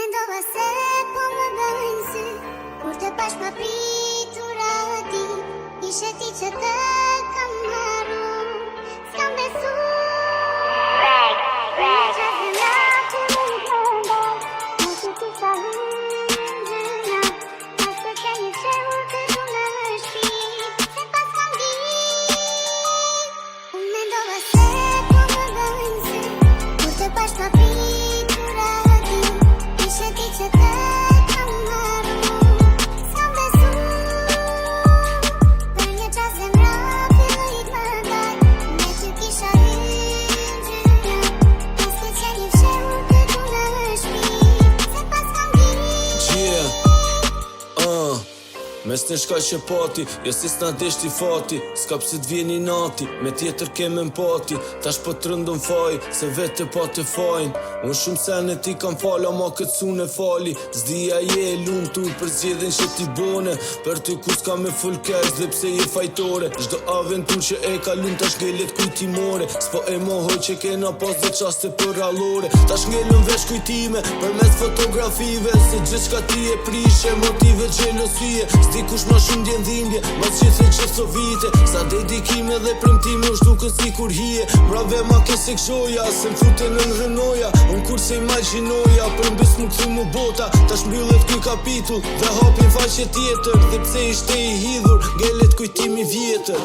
mendova se po më bëjnë sy kur të pash pa pritur ati. Ishe ti që të kam harru, s'kam besu. Në që zemra që më i përndaj, në që ti sa hyngjëna, pas të ke një qeur të du në shpit, se pas kam dit. Unë mendova se po më bëjnë sy kur të pash pa pritur ati. Ishe ti që të kam harru, s'kam besu. Për një qas zemra filloi të më ndaj, me që kisha hyngjëna, pas të që një fshehur të du në shpit, se pas kam dit. Mes në shka që pati, jo si s'na deshti fati, s'ka pse t'vjeni nati, me tjetër keme m'pati, tash po t'rëndon faj, se vete pa të fajn. Unë shumë sene ti kam fala, ma këtë sun e fali, zdia je lumë tu për zjedhin që ti bone, për ty ku s'ka me full cash dhe pse je fajtore, çdo aventur që e ka lumë tash ngelet kujtimore, s'po e mohoj që kena pas dhe qaste për allore, tash ngelën vesh kujtime, për mes fotografive, se gjithçka ti e prishe, motive gjelosie, dikush ma shumë djen dhimbje, ma qithe që so vite, sa dedikime dhe premtime u shtukën si kur hije, mrave ma kese këshoja, se m'fute në rënoja, unë kur se imagjinoja, për mbës më këthy mu bota, tash mbyllet kuj kapitull, dhe hapin faqe tjetër, dhe pse ishte i hidhur, ngelet kujtimi vjetër.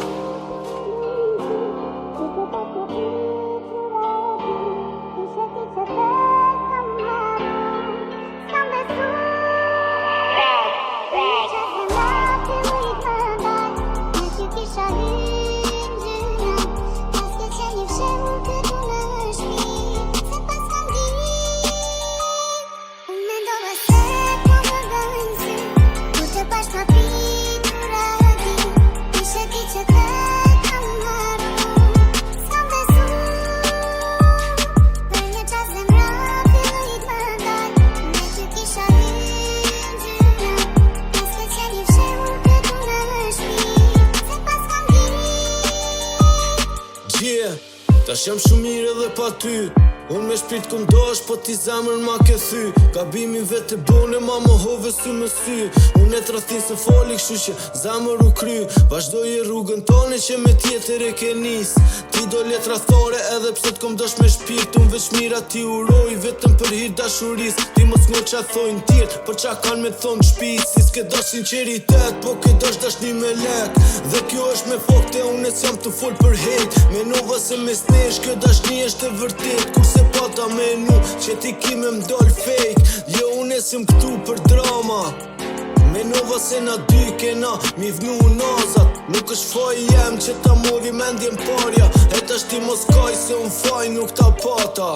Tash jam shumë mirë edhe pa ty, unë me shpirt kum dosh, po ti zemrën ma ke thy. Gabimin vete bone, ma më hove sy më sy. Unë e t'raftin se foli, kështu që zemër u kry. Vazhdoj rrugën tone që me tjetër e ke nis. Ti do letra thore edhe pse t'kom dosh me shpirt. Unë veç mira ti uroj, vetëm për hir dashuris. Ti mos ngo qa thojnë tjert, por qa kan me thonë shpit. Si s'ke dosh sinceritet, po ke dosh dashni me lek. Dhe kjo është me fokte, unë e s'jam të fol për hejt. Menova se mes nesh, kjo dashni është e vërtet. Kurse pata menu, që ti kime m'dol fake. Jo unë e s'jëm këtu për drama. Menova se na dy kena mi vnu nazat. Nuk është faj jem që ta mori mendjen parja. E tash ti mos kaj se unë faj nuk ta pata.